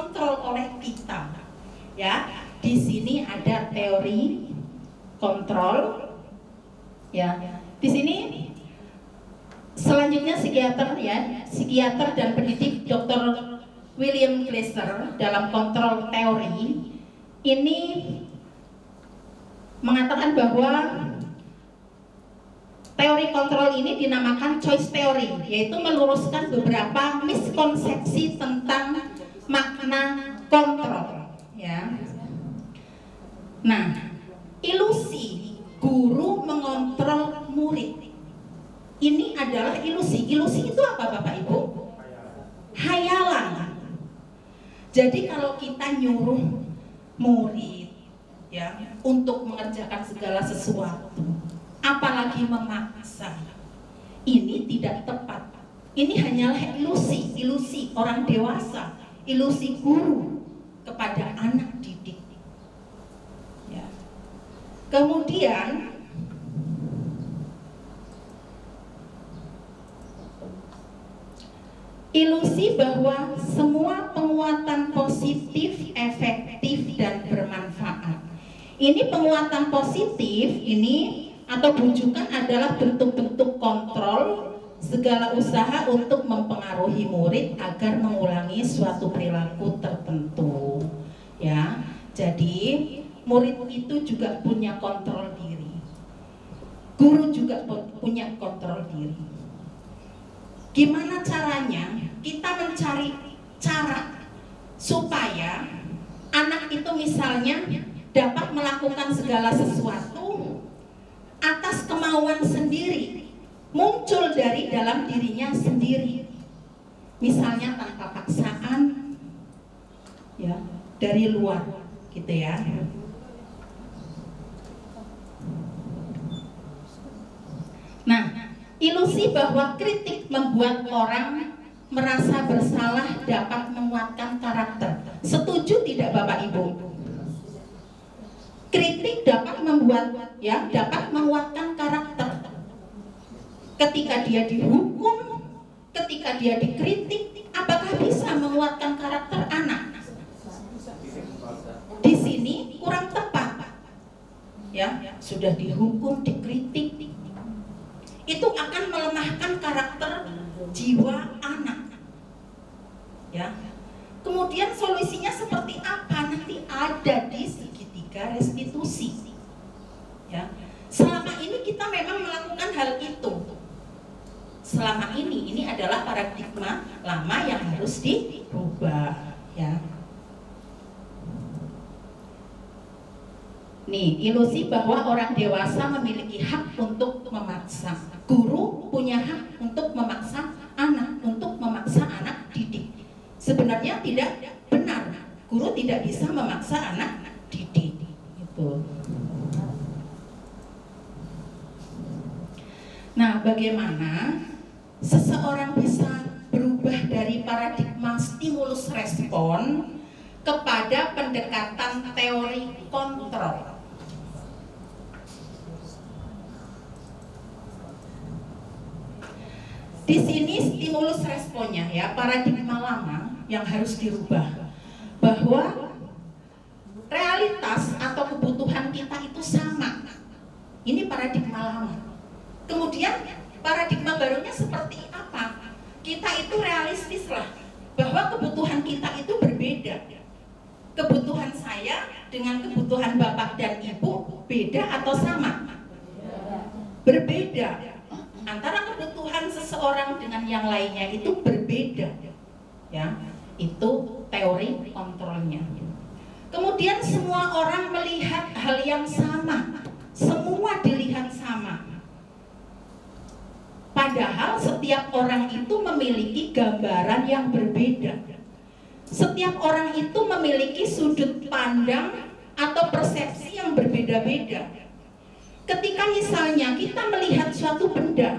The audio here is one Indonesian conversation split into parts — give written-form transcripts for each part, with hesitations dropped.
dikontrol oleh kita. Ya, di sini ada teori kontrol. Ya, di sini selanjutnya psikiater dan pendidik Dr. William Glasser dalam kontrol teori ini mengatakan bahwa teori kontrol ini dinamakan choice theory, yaitu meluruskan beberapa miskonsepsi tentang makna kontrol. Ya. Nah, ilusi guru mengontrol murid ini adalah ilusi. Ilusi itu apa, Bapak Ibu? Hayalan. Jadi kalau kita nyuruh murid ya untuk mengerjakan segala sesuatu, apalagi memaksa, ini tidak tepat. Ini hanyalah ilusi orang dewasa, ilusi guru kepada anak didik. Ya. Kemudian ilusi bahwa semua penguatan positif, efektif, dan bermanfaat. Ini penguatan positif ini atau bujukan adalah bentuk-bentuk kontrol segala usaha untuk mempengaruhi murid agar mengulangi suatu perilaku tertentu. Ya, jadi murid itu juga punya kontrol diri. Guru juga punya kontrol diri. Gimana caranya? Kita mencari cara supaya anak itu misalnya dapat melakukan segala sesuatu atas kemauan sendiri, muncul dari dalam dirinya sendiri. Misalnya tanpa paksaan, ya, dari luar, gitu ya. Nah, ilusi bahwa kritik membuat orang merasa bersalah dapat menguatkan karakter. Setuju tidak Bapak Ibu? Kritik dapat dapat menguatkan karakter. Ketika dia dihukum, ketika dia dikritik, apakah bisa menguatkan karakter anak? Di sini kurang tepat. Ya, sudah dihukum, dikritik, itu akan melemahkan karakter jiwa anak. Ya. Kemudian solusinya seperti apa? Nanti ada di segitiga restitusi. Ya. Selama ini kita memang melakukan hal itu. Selama ini adalah paradigma lama yang harus dirubah. Ya. Nih, ilusi bahwa orang dewasa memiliki hak untuk memaksa. Guru punya hak untuk memaksa anak, untuk memaksa anak didik. Sebenarnya tidak benar. Guru tidak bisa memaksa anak didik. Gitu. Nah, bagaimana seseorang bisa berubah dari paradigma stimulus respon kepada pendekatan teori kontrol? Di sini stimulus responnya ya, paradigma lama yang harus dirubah, bahwa realitas atau kebutuhan kita itu sama. Ini paradigma lama. Kemudian paradigma barunya seperti apa? Kita itu realistis lah, bahwa kebutuhan kita itu berbeda. Kebutuhan saya dengan kebutuhan bapak dan ibu beda atau sama? Berbeda. Antara kebutuhan seseorang dengan yang lainnya itu berbeda. Ya, itu teori kontrolnya. Kemudian semua orang melihat hal yang sama. Semua dilihat sama. Padahal setiap orang itu memiliki gambaran yang berbeda. Setiap orang itu memiliki sudut pandang atau persepsi yang berbeda-beda. Ketika misalnya kita melihat suatu benda,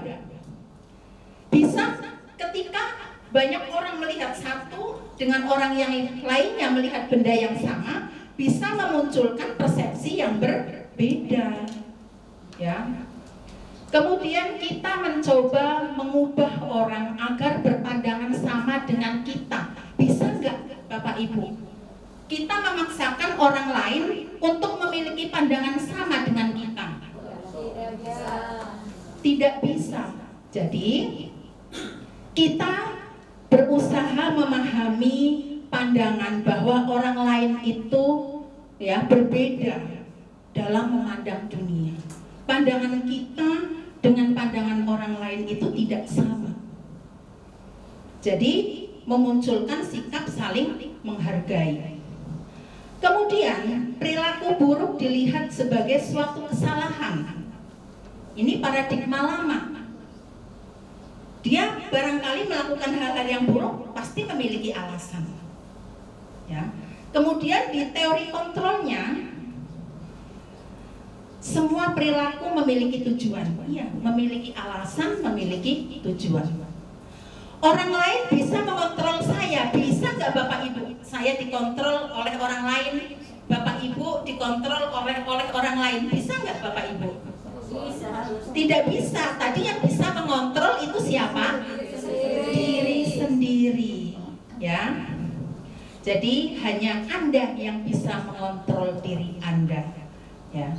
bisa ketika banyak orang melihat satu dengan orang yang lainnya melihat benda yang sama, bisa memunculkan persepsi yang berbeda. Ya. Kemudian kita mencoba mengubah orang agar berpandangan sama dengan kita. Bisa nggak? Bapak Ibu. Kita memaksakan orang lain untuk memiliki pandangan sama dengan kita. Tidak bisa. Jadi kita berusaha memahami pandangan bahwa orang lain itu ya berbeda dalam memandang dunia. Pandangan kita dengan pandangan orang lain itu tidak sama. Jadi memunculkan sikap saling menghargai. Kemudian perilaku buruk dilihat sebagai suatu kesalahan. Ini paradigma lama. Dia barangkali melakukan hal-hal yang buruk pasti memiliki alasan. Ya. Kemudian di teori kontrolnya, semua perilaku memiliki tujuan. Iya, memiliki alasan, memiliki tujuan. Orang lain bisa mengontrol saya, bisa nggak Bapak Ibu? Saya dikontrol oleh orang lain, Bapak Ibu dikontrol oleh orang lain, bisa nggak Bapak Ibu? Bisa. Tidak bisa. Tadi yang bisa mengontrol itu siapa? Diri sendiri. Ya. Jadi hanya Anda yang bisa mengontrol diri Anda. Ya.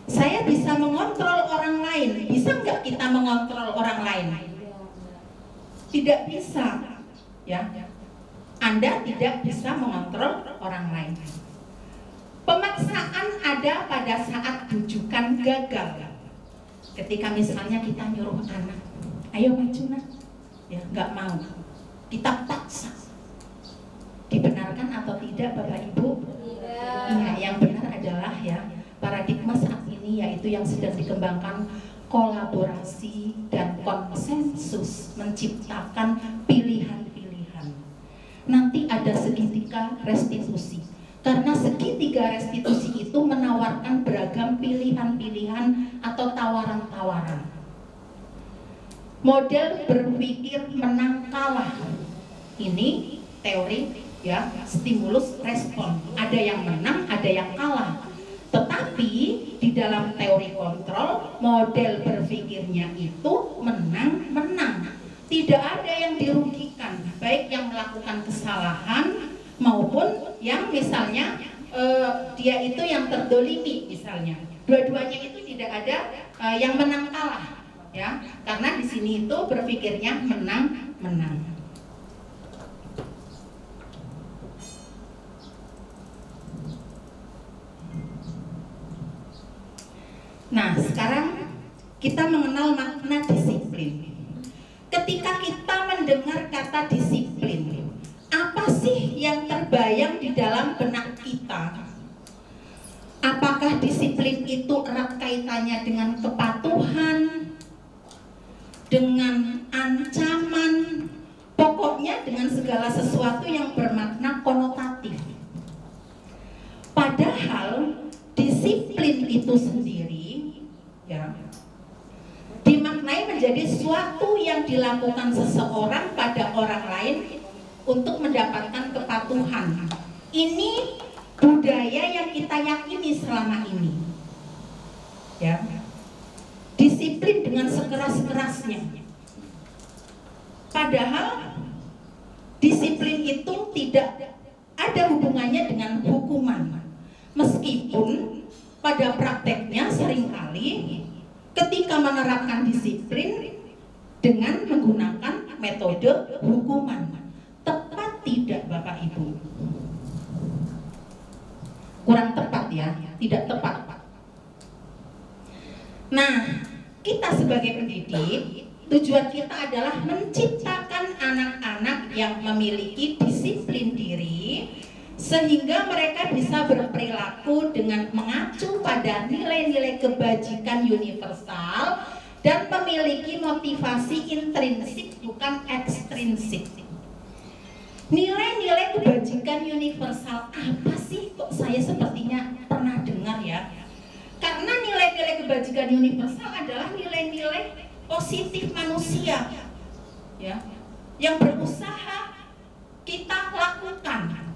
Saya bisa mengontrol orang lain, bisa nggak kita mengontrol orang lain? Tidak bisa, ya. Anda tidak bisa mengontrol orang lain. Pemaksaan ada pada saat bujukan gagal. Ketika misalnya kita nyuruh anak, ayo maju nak, ya nggak mau, kita paksa. Dibenarkan atau tidak Bapak Ibu? Iya, yang benar adalah ya paradigma saat ini, yaitu yang sedang dikembangkan kolaborasi dan konsensus menciptakan pilihan-pilihan. Nanti ada segitiga restitusi. Karena segitiga restitusi itu menawarkan beragam pilihan-pilihan atau tawaran-tawaran. Model berpikir menang kalah. Ini teori ya, stimulus respon. Ada yang menang, ada yang kalah. Tetapi di dalam teori kontrol, model berpikirnya itu menang-menang. Tidak ada yang dirugikan, baik yang melakukan kesalahan maupun yang misalnya dia itu yang terdolimi misalnya. Dua-duanya itu tidak ada yang menang kalah, ya. Karena di sini itu berpikirnya menang-menang. Nah, sekarang kita mengenal makna disiplin. Ketika kita mendengar kata disiplin, apa sih yang terbayang di dalam benak kita? Apakah disiplin itu erat kaitannya dengan kepatuhan, dengan ancaman, pokoknya dengan segala sesuatu yang bermakna konotatif. Padahal disiplin itu sendiri ya dimaknai menjadi suatu yang dilakukan seseorang pada orang lain untuk mendapatkan kepatuhan. Ini budaya yang kita yakini selama ini. Ya. Disiplin dengan sekeras-kerasnya. Padahal disiplin itu tidak ada hubungannya dengan hukuman. Meskipun pada prakteknya seringkali ketika menerapkan disiplin dengan menggunakan metode hukuman, tepat tidak Bapak Ibu? Kurang tepat ya, tidak tepat. Nah, kita sebagai pendidik, tujuan kita adalah menciptakan anak-anak yang memiliki disiplin diri sehingga mereka bisa berperilaku dengan mengacu pada nilai-nilai kebajikan universal dan memiliki motivasi intrinsik bukan ekstrinsik. Nilai-nilai kebajikan universal apa sih? Kok saya sepertinya pernah dengar ya? Karena nilai-nilai kebajikan universal adalah nilai-nilai positif manusia ya, yang berusaha kita lakukan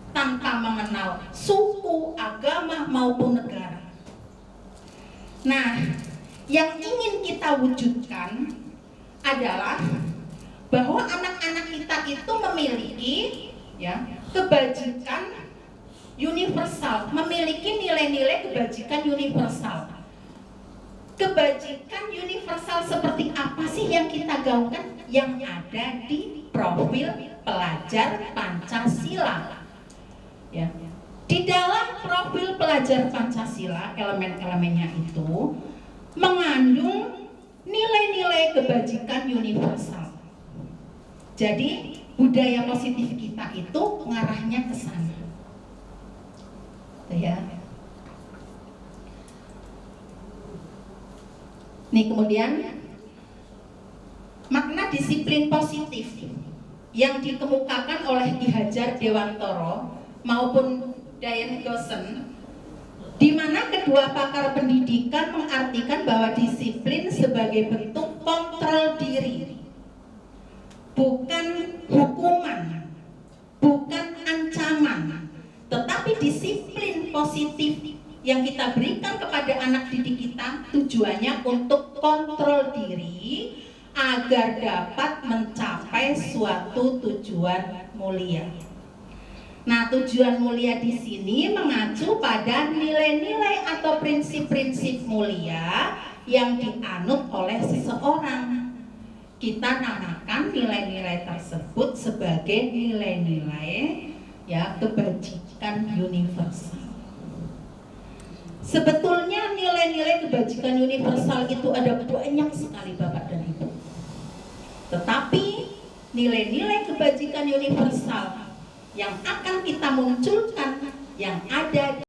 tanpa mengenal suku, agama maupun negara. Nah, yang ingin kita wujudkan adalah bahwa anak-anak kita itu memiliki ya kebajikan universal, memiliki nilai-nilai kebajikan universal. Kebajikan universal seperti apa sih yang kita gaungkan? Yang ada di profil pelajar Pancasila. Ya. Di dalam profil pelajar Pancasila, elemen-elemennya itu mengandung nilai-nilai kebajikan universal. Jadi budaya positif kita itu ngarahnya ke sana. Ya. Nih kemudian makna disiplin positif yang dikemukakan oleh Ki Hajar Dewantara maupun Diane Gossen, di mana kedua pakar pendidikan mengartikan bahwa disiplin sebagai bentuk kontrol diri, bukan hukuman, bukan ancaman, tetapi disiplin positif yang kita berikan kepada anak didik kita tujuannya untuk kontrol diri agar dapat mencapai suatu tujuan mulia. Nah, tujuan mulia di sini mengacu pada nilai-nilai atau prinsip-prinsip mulia yang dianut oleh seseorang. Kita namakan nilai-nilai tersebut sebagai nilai-nilai ya kebajikan universal. Sebetulnya nilai-nilai kebajikan universal itu ada banyak sekali Bapak dan Ibu. Tetapi nilai-nilai kebajikan universal yang akan kita munculkan yang ada